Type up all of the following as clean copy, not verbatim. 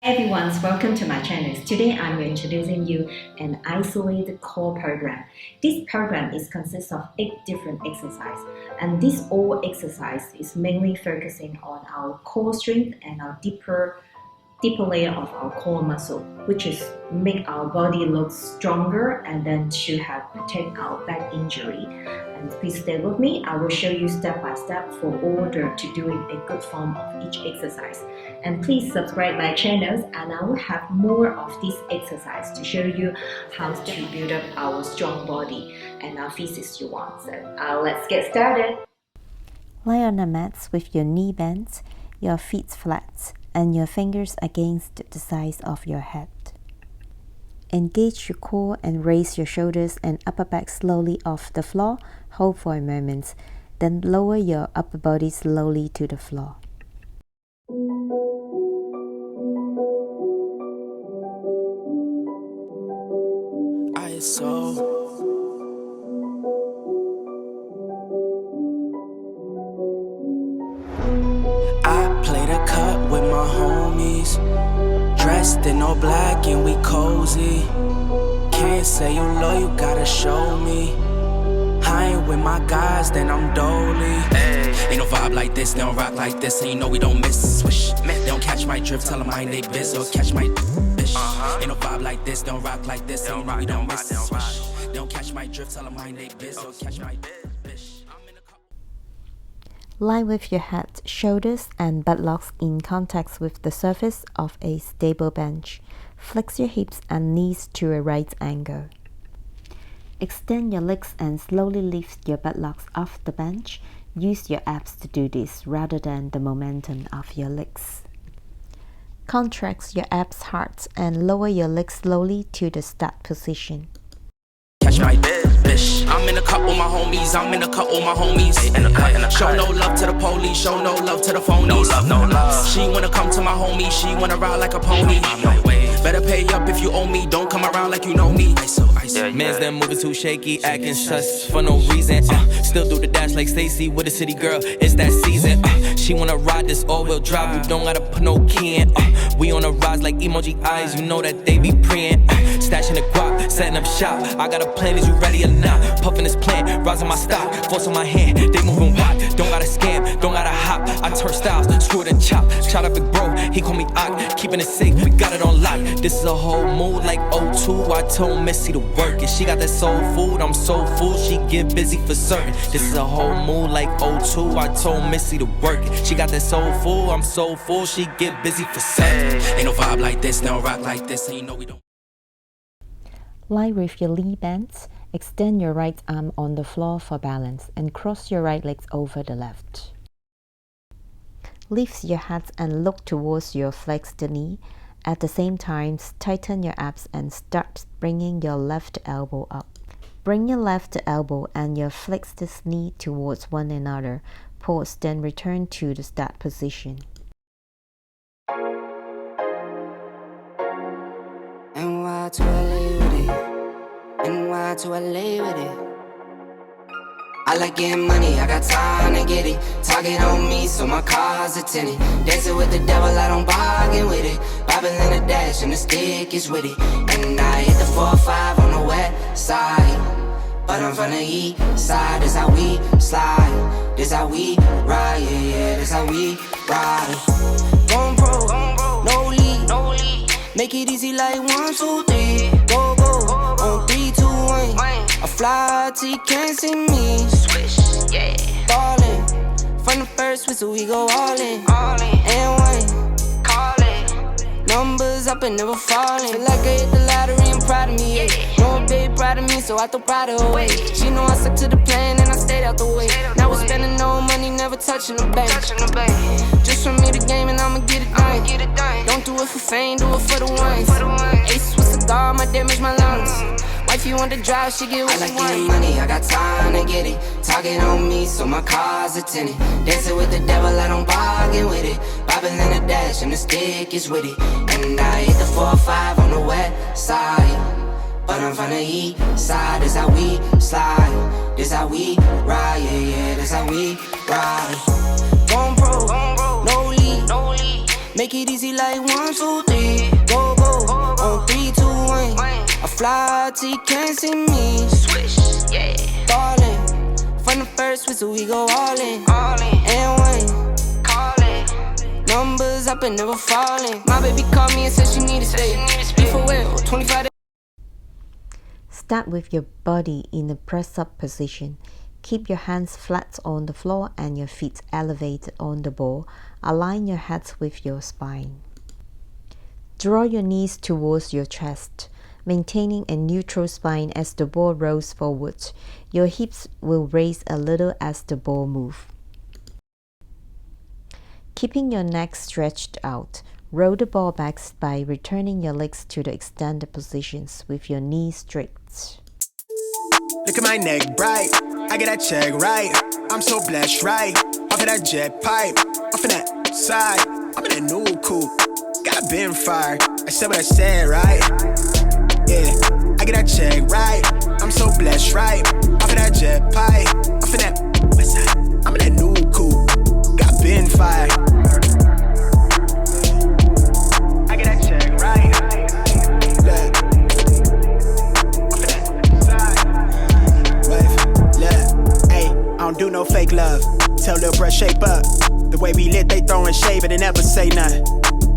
Everyone, welcome to my channel. Today I'm introducing you an isolated core program. This program consists of 8 different exercises, and this all exercise is mainly focusing on our core strength and our deeper layer of our core muscle, which is make our body look stronger and then to have protect our back injury. And please stay with me. I will show you step by step for order to doing a good form of each exercise. And please subscribe my channels, and I will have more of this exercise to show you how to build up our strong body and our physics you want. So let's get started. Lie on a mat with your knee bent, your feet flat, and your fingers against the sides of your head. Engage your core and raise your shoulders and upper back slowly off the floor. Hold for a moment, then lower your upper body slowly to the floor. I played a cut with my homies, dressed in all black and we cozy. Can't say you love, you gotta show me. I ain't with my guys, then I'm dolly. Ain't no vibe like this, they don't rock like this, and you know we don't miss. Swish, they don't catch my drift, tell them I ain't they biz, or catch my bitch. Ain't no vibe like this, they don't rock like this, and you know we don't miss. Swish, they don't catch my drift, tell them I ain't they biz, or catch my bitch. Lie with your head, shoulders, and buttocks in contact with the surface of a stable bench. Flex your hips and knees to a right angle. Extend your legs and slowly lift your buttocks off the bench. Use your abs to do this rather than the momentum of your legs. Contract your abs hard and lower your legs slowly to the start position. Catch my bitch. I'm in a cut with my homies. I'm in a cut with my homies. Show no love to the police. Show no love to the phonies. No love, no love. She wanna come to my homie. She wanna ride like a pony. Better pay up if you owe me. Don't come around like you know me. Man's them moving too shaky, acting sus for no reason. Still do the dash like Stacy with a city girl. It's that season. She wanna ride this all-wheel drive. You don't gotta put no key in. We on a rise like emoji eyes. You know that they be preying. Stashing the guap, setting up shop. I got a plan, is you ready or not? Puffing this plan, rising my stock, force on my hand. They moving wide, don't gotta scam, don't gotta hop. I turn styles, screw it and chop. Shout out big bro, he call me Ock. Keeping it safe, we got it on lock. This is a whole mood like O2. I told Missy to work it. She got that soul food, I'm so full. She get busy for certain. This is a whole mood like O2. I told Missy to work it. She got that soul full, I'm so full. She get busy for certain. Ain't no vibe like this, they don't rock like this, and you know we don't. Lie with your knee bent. Extend your right arm on the floor for balance and cross your right legs over the left. Lift your head and look towards your flexed knee. At the same time, tighten your abs and start bringing your left elbow up. Bring your left elbow and your flexed knee towards one another. Pause, then return to the start position. NY to LA with it. NY to LA with it. I like getting money, I got time to get it. Target on me, so my car's a tenant. Dancing with the devil, I don't bargain with it. Bobbing in the dash, and the stick is with it. And I hit the 4-5 on the west side, but I'm from the east side. This how we slide, this how we ride, yeah, this how we ride. Going pro, no lead. Make it easy like 1, 2, 3. Go, on 3, 2, 1. I fly till you can't see me. Swish, yeah. Ballin'. From the first whistle, we go all in. And one, call it. Numbers up and never falling. Feel like I hit the lottery, I'm proud of me, yeah. Know a babe proud of me, so I throw pride away. She know I stuck to the plan and I stayed out the way. Now we're spending no money, never touching the bank. Just for me the game and I'ma get it done. Don't do it for fame, do it for the ones. Ace with cigar, my damage my lungs. Wifey want to drive, she get what she want. I like getting money, I got time to get it. Target on me, so my car's a tenant. Dancing with the devil, I don't bargain with it. Bobbing in the dash, and the stick is with it. And I hit the 4-5 on the west side, but I'm from the east side. This how we slide, this how we ride, yeah, this how we ride. Going pro, no lead. Make it easy like 1, 2, 3. Go, go, on 3, 2, 1. I fly till you can't see me. Swish, yeah. Ballin', from the first whistle we go all in. And one, callin'. Numbers up and never falling. My baby called me and said she need to stay. Be for real, 25 days. Start with your body in a press-up position. Keep your hands flat on the floor and your feet elevated on the ball. Align your head with your spine. Draw your knees towards your chest, maintaining a neutral spine as the ball rolls forward. Your hips will raise a little as the ball moves. Keeping your neck stretched out, roll the ball back by returning your legs to the extended positions with your knees straight. Look at my neck bright, I get that check right. I'm so blessed, right? Off of that jet pipe, off of that side. I'm in that new coupe, got been fired. I said what I said, right? Yeah, I get that check right. I'm so blessed, right? Off of that jet pipe, off of that west side. I'm in that new coupe, got been fired. I get that check right. Look. I don't do no fake love. Tell Lil' bruh shape up. The way we lit, they throwin' shade, but they never say nothing.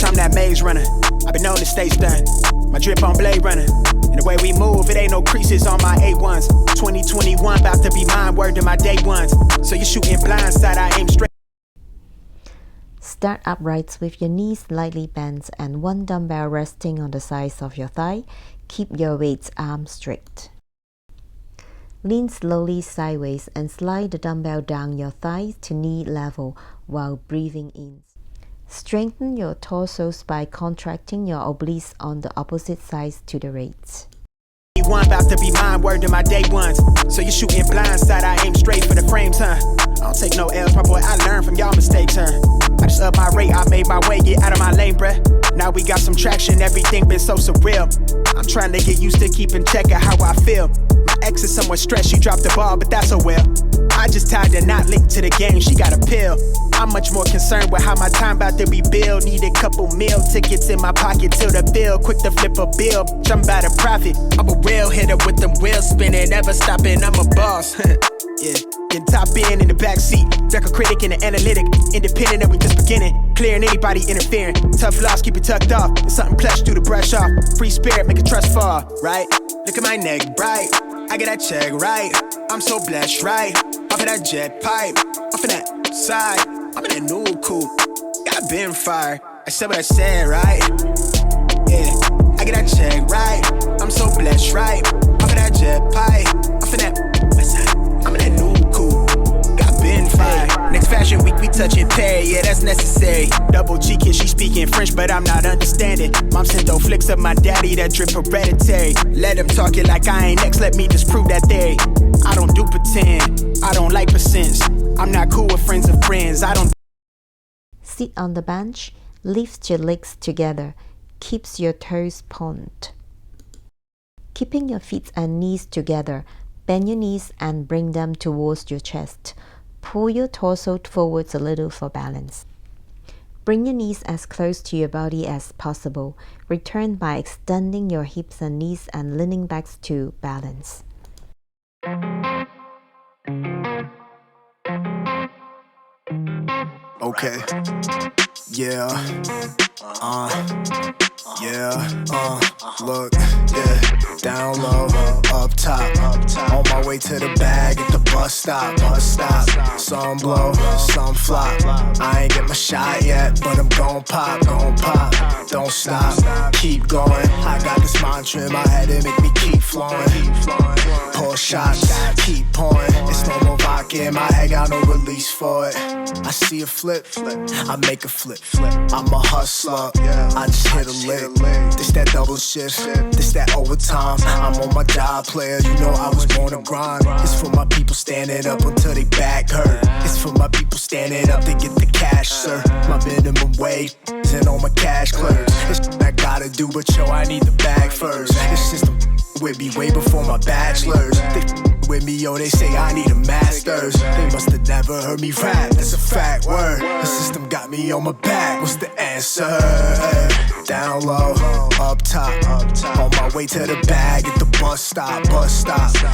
I'm that maze runner. I been on the stage done. My drip on Blade Runner. And the way we move, it ain't no creases on my A1s. 2021 about to be mine, word to my day ones. So you shooting blindside, I aim straight. Start upright with your knees slightly bent and one dumbbell resting on the sides of your thigh. Keep your weight arms straight. Lean slowly sideways and slide the dumbbell down your thighs to knee level while breathing in. Strengthen your torsos by contracting your obliques on the opposite sides to the right. One about to be mine, word to my day ones. So you shooting blindside, I aim straight for the frames, huh? I don't take no L's, my boy, I learn from y'all mistakes, huh? I just up my rate, I made my way, get out of my lane, bruh. Now we got some traction, everything been so surreal. I'm trying to get used to keeping check of how I feel. My ex is somewhat stressed, she dropped the ball, but that's oh well. I just tied the knot linked to the game, she got a pill. I'm much more concerned with how my time about to be billed. Need a couple meal tickets in my pocket till the bill. Quick to flip a bill, I'm about to profit. I'm a real hitter with them wheels spinning, never stopping, I'm a boss. Yeah, getting top in the backseat. Deck a critic and an analytic. Independent and we just beginning. Clearing anybody interfering. Tough loss, keep it tucked off. It's something plush, do the brush off. Free spirit, make a trust fall, right? Look at my neck bright, I get that check right. I'm so blessed, right? Off of that jet pipe, off of that side. I'm in that new coupe, got been fired. I said what I said, right? Yeah, I get that check right. I'm so blessed, right? Off of that jet pipe, off of that west side. I'm in that new coupe, got been fired. Next fashion week, we touching pay, yeah, that's necessary. Double G kid, she speaking French, but I'm not understanding. Mom sent those flicks of my daddy, that drip hereditary. Let him talk it like I ain't next, let me disprove that theory. I don't do pretend, I don't like percents. I'm not cool with friends of friends, I don't. Sit on the bench, lift your legs together, keeps your toes pointed. Keeping your feet and knees together, bend your knees and bring them towards your chest. Pull your torso forwards a little for balance. Bring your knees as close to your body as possible. Return by extending your hips and knees and leaning back to balance. Okay. Yeah. Look, yeah. Down low, up top. On my way to the bag at the bus stop. Some blow, some flop. I ain't get my shot yet, but I'm gon' pop. Don't stop, keep going. I got this mantra in my head, it make me keep flowing. Pour shots, keep pouring. It's no more vodka in my head, got no release for it. I see a flip, I make a flip. I'm a hustler, I just hit a lick. This that double shift, this that overtime. I'm on my job, player, you know I was born to grind. It's for my people standing up until they back hurt. It's for my people standing up to get the cash, sir. My minimum wage and all my cash clerks. It's I gotta do, but yo, I need the bag first. This system with me way before my bachelor's. They with me, yo, they say I need a master's. They must have never heard me rap, that's a fact, word. The system got me on my back, what's the end? dancer. Down low, up top, on my way to the bag at the bus stop.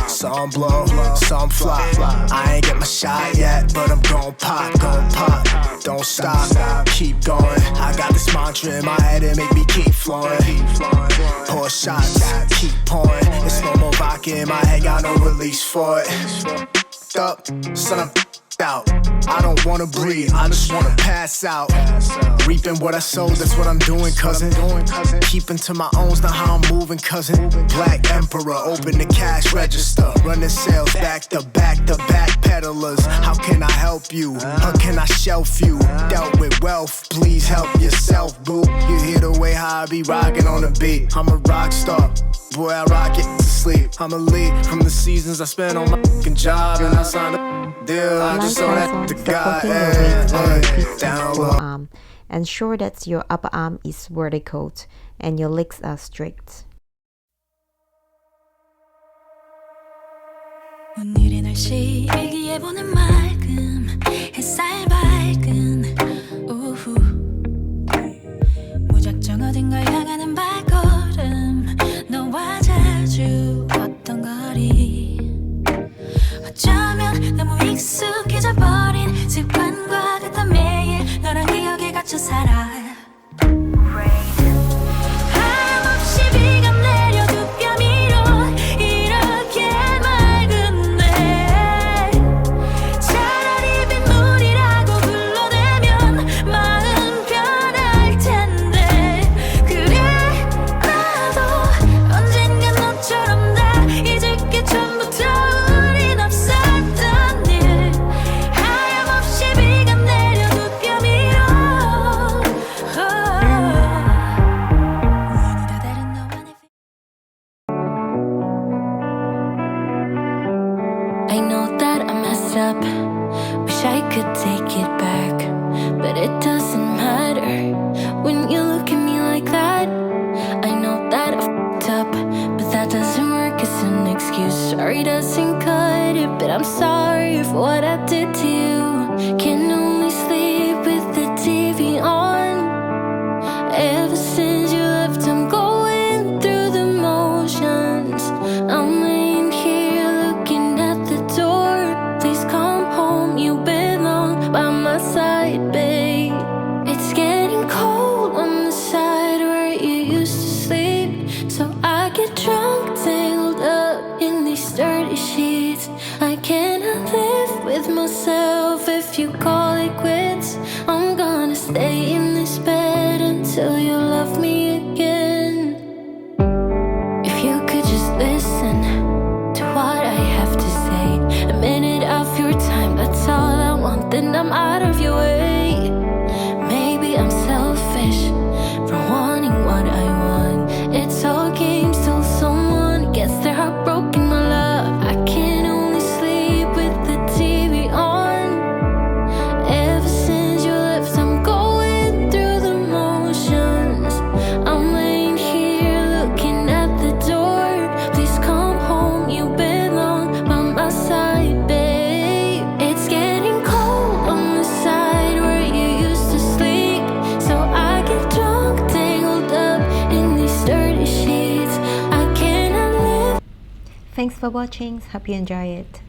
Some blow, some fly. I ain't get my shot yet, but I'm gon' pop. Don't stop, keep going. I got this mantra in my head and make me keep flowing. Pour shots, keep pouring. It's no more vodka in my head, got no release for it. Up, son, I'm out. I don't wanna breathe, I just wanna pass out. Reaping what I sowed, that's what I'm doing, cousin. Keeping to my owns, not how I'm moving, cousin. Black Emperor, open the cash register. Running sales back to back peddlers. How can I help you? How can I shelf you? Dealt with wealth, please help yourself, boo. You hear the way how I be rocking on the beat. I'm a rock star, boy, I rock it to sleep. I'm a lead from the seasons I spent on my fucking job, and I signed a deal. I just saw that the guy, down low. Arm. Ensure that your upper arm is vertical and your legs are straight. 오늘의 날씨 일기예보는 맑음 햇살 밝은 오후 무작정 어딘가 향하는 발걸음 너와 자주 걷던 거리 어쩌면 너무 익숙해져 버린 습관과 같던 매일 너랑 기억에 갇혀 살아 하염없이 비가 내려 두 뼘 위로 이렇게 맑은데 차라리 빗물이라고 불러대면 마음 편할 텐데 그래 나도 언젠간 너처럼 다 잊을 게 처음부터 우린 없었던 일 하염없이 비가 내려 두 뼘 위로 우연히 다 다른 너만의 I know that I messed up. Wish I could take it back, but it doesn't matter when you look at me like that. I know that I fucked up, but that doesn't work as an excuse. Sorry doesn't cut it, but I'm sorry for what I did to you. Can only sleep with the TV on. Ever since you left, I'm going through the motions. I'm laying here looking at the door. Please come home, you belong by my side, babe. It's getting cold on the side where you used to sleep. So I get drunk, tangled up in these dirty sheets. I cannot live with myself if you call it quits. I'm gonna stay in this bed until you love me again. If you could just listen to what I have to say, a minute of your time, that's all I want, then I'm out of your way. Maybe I'm selfish for wanting what I want. It's all games till someone gets their heart broken, my love. I can only sleep with the TV on. Ever since you left, I'm going through the motions. I'm laying here looking at the door. Please come home, you belong by my side, babe. It's getting cold on the side where you used to sleep. So I get drunk, tangled up in these dirty sheets. I cannot live. Thanks for watching. Hope you enjoy it.